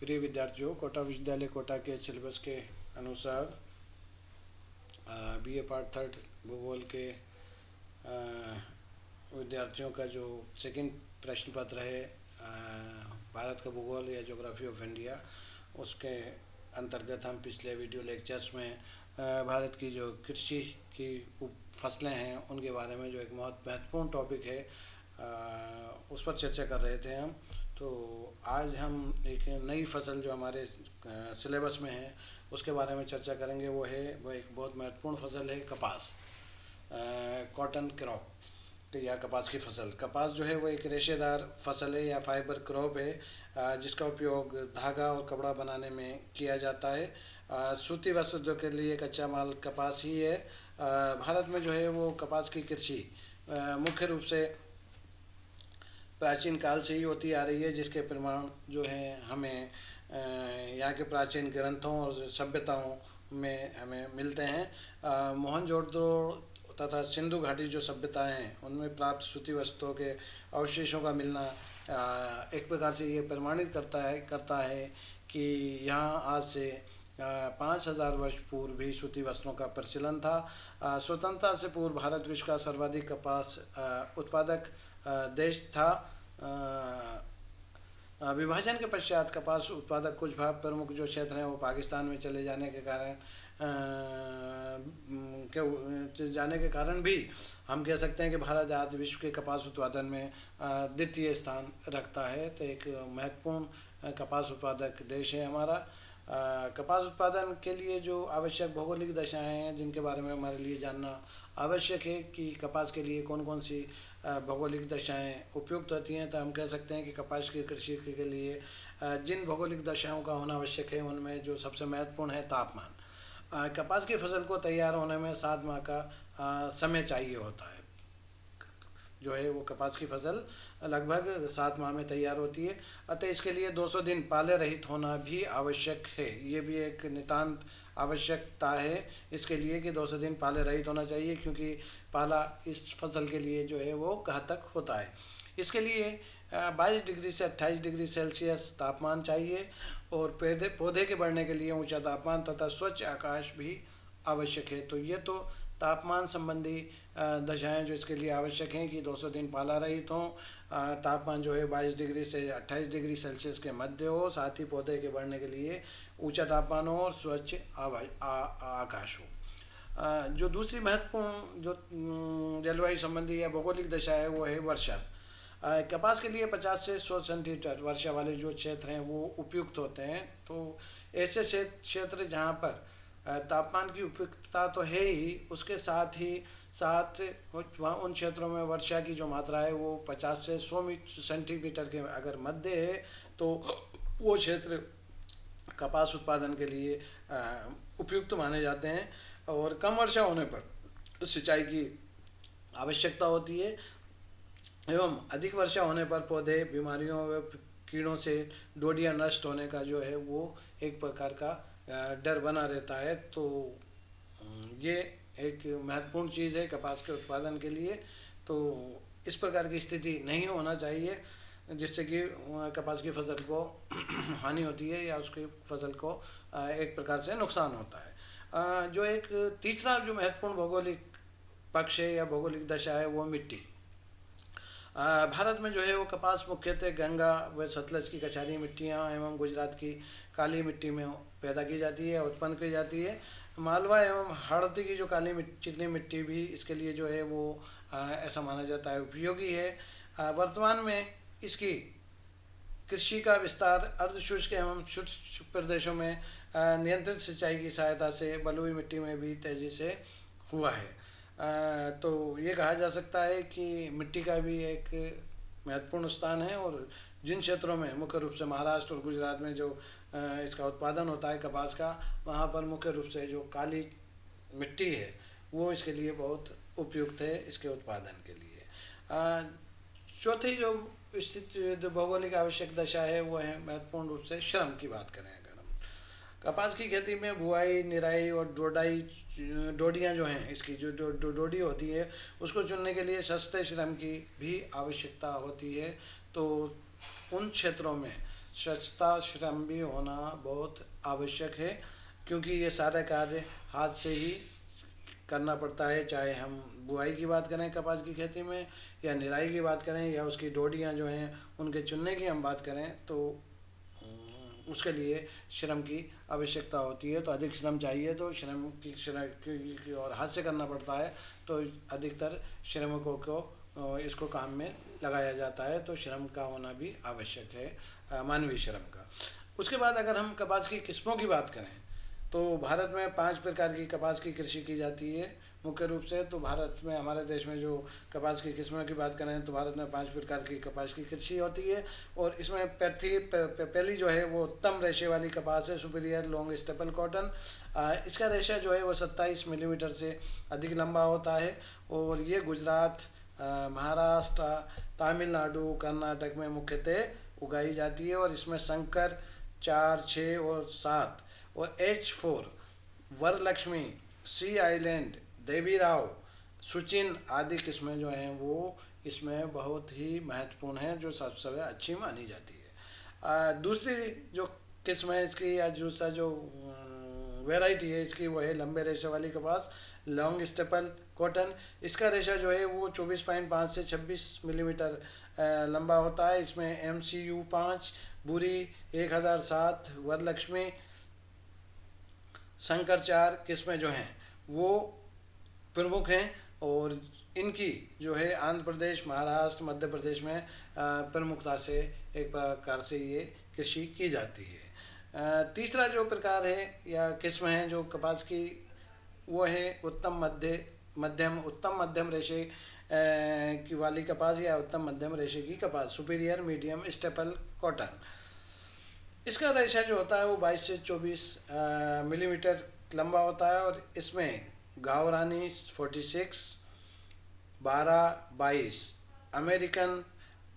प्रिय विद्यार्थियों, कोटा विश्वविद्यालय कोटा के सिलेबस के अनुसार बीए पार्ट थर्ड भूगोल के विद्यार्थियों का जो सेकंड प्रश्न पत्र है भारत का भूगोल या ज्योग्राफी ऑफ इंडिया, उसके अंतर्गत हम पिछले वीडियो लेक्चर्स में भारत की जो कृषि की फसलें हैं उनके बारे में जो एक बहुत महत्वपूर्ण टॉपिक है उस पर चर्चा कर रहे थे हम। तो आज हम एक नई फसल जो हमारे सिलेबस में है उसके बारे में चर्चा करेंगे। वो एक बहुत महत्वपूर्ण फसल है कपास, कॉटन क्रॉप या कपास की फसल। कपास जो है वो एक रेशेदार फसल है या फाइबर क्रॉप है जिसका उपयोग धागा और कपड़ा बनाने में किया जाता है। सूती वस्त्र उद्योग के लिए कच्चा माल कपास ही है। भारत में जो है वो कपास की कृषि मुख्य रूप से प्राचीन काल से ही होती आ रही है, जिसके प्रमाण जो है हमें यहाँ के प्राचीन ग्रंथों और सभ्यताओं में हमें मिलते हैं। मोहनजोदड़ो तथा सिंधु घाटी जो सभ्यताएं हैं उनमें प्राप्त सूती वस्त्रों के अवशेषों का मिलना एक प्रकार से ये प्रमाणित करता है कि यहाँ आज से 5000 वर्ष पूर्व भी सूती वस्त्रों का प्रचलन था। स्वतंत्रता से पूर्व भारत विश्व का सर्वाधिक कपास उत्पादक देश था। विभाजन के पश्चात कपास उत्पादक कुछ भाग प्रमुख जो क्षेत्र हैं वो पाकिस्तान में चले जाने के कारण भी हम कह सकते हैं कि भारत आज विश्व के कपास उत्पादन में द्वितीय स्थान रखता है। तो एक महत्वपूर्ण कपास उत्पादक देश है हमारा। कपास उत्पादन के लिए जो आवश्यक भौगोलिक दशाएं हैं जिनके बारे में हमारे लिए जानना आवश्यक है कि कपास के लिए कौन कौन सी भौगोलिक दशाएं उपयुक्त होती हैं। तो हम कह सकते हैं कि कपास की कृषि के लिए जिन भौगोलिक दशाओं का होना आवश्यक है उनमें जो सबसे महत्वपूर्ण है तापमान। कपास की फसल को तैयार होने में 7 माह का समय चाहिए होता है। जो है वो कपास की फसल लगभग 7 माह में तैयार होती है। अतः इसके लिए 200 दिन पाले रहित होना भी आवश्यक है। ये भी एक नितांत आवश्यकता है इसके लिए कि 200 दिन पाले रहित होना चाहिए, क्योंकि पाला इस फसल के लिए जो है वो घातक होता है। इसके लिए 22 डिग्री से 28 डिग्री सेल्सियस तापमान चाहिए और पौधे के बढ़ने के लिए ऊंचा तापमान तथा स्वच्छ आकाश भी आवश्यक है। तो ये तो तापमान संबंधी दशाएं जो इसके लिए आवश्यक हैं कि 200 दिन पाला रहित हों, तापमान जो है 22 डिग्री से 28 डिग्री सेल्सियस के मध्य हो, साथ ही पौधे के बढ़ने के लिए ऊंचा तापमान हो और स्वच्छ आकाश हो। जो दूसरी महत्वपूर्ण जो जलवायु संबंधी या भौगोलिक दशा है वो है वर्षा। कपास के लिए 50 से 100 सेंटीमीटर वर्षा वाले जो क्षेत्र हैं वो उपयुक्त होते हैं। तो ऐसे क्षेत्र जहाँ पर तापमान की उपयुक्तता तो है ही, उसके साथ वहाँ उन क्षेत्रों में वर्षा की जो मात्रा है वो 50 से 100 सेंटीमीटर के अगर मध्य है तो वो क्षेत्र कपास उत्पादन के लिए उपयुक्त माने जाते हैं। और कम वर्षा होने पर सिंचाई की आवश्यकता होती है एवं अधिक वर्षा होने पर पौधे बीमारियों व कीड़ों से डोडियाँ नष्ट होने का जो है वो एक प्रकार का डर बना रहता है। तो ये एक महत्वपूर्ण चीज़ है कपास के उत्पादन के लिए। तो इस प्रकार की स्थिति नहीं होना चाहिए जिससे कि कपास की फसल को हानि होती है या उसकी फसल को एक प्रकार से नुकसान होता है। जो एक तीसरा जो महत्वपूर्ण भौगोलिक पक्ष है या भौगोलिक दशा है वो मिट्टी। भारत में जो है वो कपास मुख्यतः गंगा व सतलज की कछारी मिट्टियाँ एवं गुजरात की काली मिट्टी में पैदा की जाती है, उत्पन्न की जाती है। मालवा एवं हड़द की जो चिकनी मिट्टी भी इसके लिए जो है वो ऐसा माना जाता है उपयोगी है। वर्तमान में इसकी कृषि का विस्तार अर्धशुष्क एवं शुष्क प्रदेशों में नियंत्रित सिंचाई की सहायता से बलुई मिट्टी में भी तेजी से हुआ है। तो ये कहा जा सकता है कि मिट्टी का भी एक महत्वपूर्ण स्थान है और जिन क्षेत्रों में मुख्य रूप से महाराष्ट्र और गुजरात में जो इसका उत्पादन होता है कपास का, वहाँ पर मुख्य रूप से जो काली मिट्टी है वो इसके लिए बहुत उपयुक्त है इसके उत्पादन के लिए। चौथी जो स्थित भौगोलिक आवश्यक दशा है वो है महत्वपूर्ण रूप से श्रम की बात करें। अगर हम कपास की खेती में बुआई, निराई और डोडियाँ जो हैं इसकी जो डोडी होती है उसको चुनने के लिए सस्ते श्रम की भी आवश्यकता होती है। तो उन क्षेत्रों में स्वच्छता श्रम भी होना बहुत आवश्यक है, क्योंकि ये सारे कार्य हाथ से ही करना पड़ता है। चाहे हम बुआई की बात करें कपास की खेती में, या निराई की बात करें, या उसकी डोडियाँ जो हैं उनके चुनने की हम बात करें, तो उसके लिए श्रम की आवश्यकता होती है। तो अधिक श्रम चाहिए तो श्रम की और हाथ से करना पड़ता है, तो अधिकतर श्रमिकों को इसको काम में लगाया जाता है। तो श्रम का होना भी आवश्यक है, मानवीय श्रम का। उसके बाद अगर हम कपास की किस्मों की बात करें, तो भारत में 5 प्रकार की कपास की कृषि की जाती है मुख्य रूप से। तो भारत में, हमारे देश में जो कपास की किस्मों की बात करें, तो भारत में 5 प्रकार की कपास की कृषि होती है। और इसमें पहली जो है वो उत्तम रेशे वाली कपास है, सुपीरियर लॉन्ग स्टेपल कॉटन। इसका रेशा जो है वो 27 मिलीमीटर से अधिक लंबा होता है। और ये गुजरात, महाराष्ट्र, तमिलनाडु, कर्नाटक में मुख्यतः उगाई जाती है। और इसमें संकर 4, 6 और 7 और H4, वरलक्ष्मी, सी आइलैंड, देवीराव, सुचिन आदि किस्में जो हैं वो इसमें बहुत ही महत्वपूर्ण हैं, जो सबसे अच्छी मानी जाती है। दूसरी जो किस्म है इसकी, या दूसरा जो वैरायटी है इसकी, वो है लंबे रेशे वाली कपास, लॉन्ग स्टेपल कॉटन। इसका रेशा जो है वो 24.5 से 26 मिलीमीटर लंबा होता है। इसमें MCU 5, बुरी 1007, वरलक्ष्मी, संकर 4 किस्में जो हैं वो प्रमुख हैं। और इनकी जो है आंध्र प्रदेश, महाराष्ट्र, मध्य प्रदेश में प्रमुखता से एक प्रकार से ये कृषि की जाती है। तीसरा जो प्रकार है या किस्म है जो कपास की, वो है उत्तम मध्यम रेशे की वाली कपास, या उत्तम मध्यम रेशे की कपास, सुपीरियर मीडियम स्टेपल कॉटन। इसका रेशा जो होता है वो 22 से 24 मिलीमीटर लंबा होता है। और इसमें गावरानी 46, 12, 22, American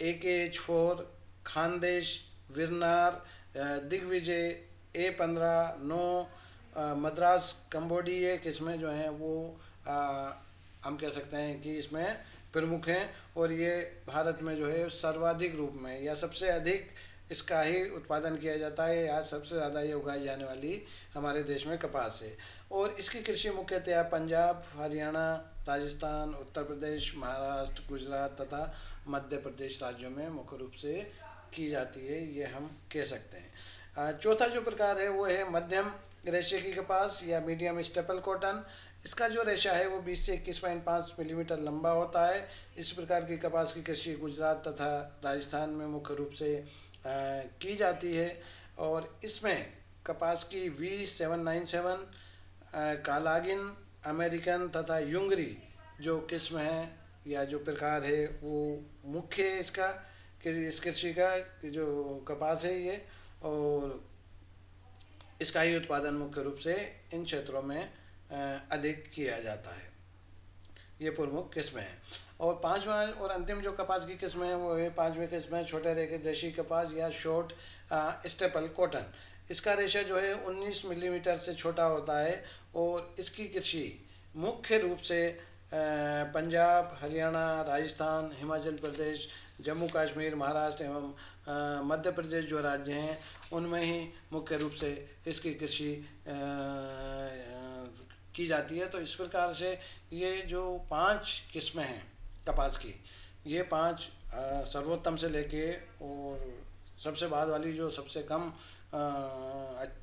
AKH4, Khandesh, Virnar, Digvijay A15, 9, Madras Cambodia किस्में जो हैं वो हम कह सकते हैं कि इसमें प्रमुख हैं। और ये भारत में जो है सर्वाधिक रूप में या सबसे अधिक इसका ही उत्पादन किया जाता है, या सबसे ज़्यादा ये उगाई जाने वाली हमारे देश में कपास है। और इसकी कृषि मुख्यतः पंजाब, हरियाणा, राजस्थान, उत्तर प्रदेश, महाराष्ट्र, गुजरात तथा मध्य प्रदेश राज्यों में मुख्य रूप से की जाती है, ये हम कह सकते हैं। चौथा जो प्रकार है वो है मध्यम रेशे की कपास या मीडियम स्टेपल कॉटन। इसका जो रेशा है वो 20 से 21.5 मिलीमीटर लंबा होता है। इस प्रकार की कपास की कृषि गुजरात तथा राजस्थान में मुख्य रूप से की जाती है। और इसमें कपास की V797, कालागिन, अमेरिकन तथा युंगरी जो किस्म है या जो प्रकार है वो मुख्य है इसका, कि इस कृषि का जो कपास है ये, और इसका ही उत्पादन मुख्य रूप से इन क्षेत्रों में अधिक किया जाता है। ये प्रमुख किस्में हैं। और पांचवा और अंतिम जो कपास की किस्में हैं वो है, पांचवी किस्म है छोटे रेखे जैसी कपास या शॉर्ट स्टेपल कॉटन। इसका रेशा जो है 19 मिलीमीटर से छोटा होता है। और इसकी कृषि मुख्य रूप से पंजाब, हरियाणा, राजस्थान, हिमाचल प्रदेश, जम्मू कश्मीर, महाराष्ट्र एवं मध्य प्रदेश जो राज्य हैं उनमें ही मुख्य रूप से इसकी कृषि की जाती है। तो इस प्रकार से ये जो 5 किस्में हैं कपास की, ये 5 सर्वोत्तम से लेके और सबसे बाद वाली जो सबसे कम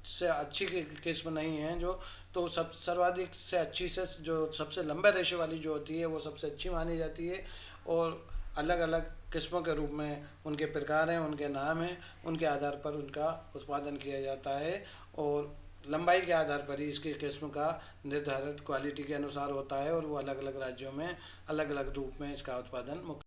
से अच्छी किस्म नहीं है, जो तो सब सर्वाधिक से अच्छी से जो सबसे लंबे रेशे वाली जो होती है वो सबसे अच्छी मानी जाती है। और अलग अलग किस्मों के रूप में उनके प्रकार हैं, उनके नाम हैं, उनके आधार पर उनका उत्पादन किया जाता है। और लंबाई के आधार पर ही इसकी किस्म का निर्धारित क्वालिटी के अनुसार होता है। और वो अलग अलग राज्यों में अलग अलग रूप में इसका उत्पादन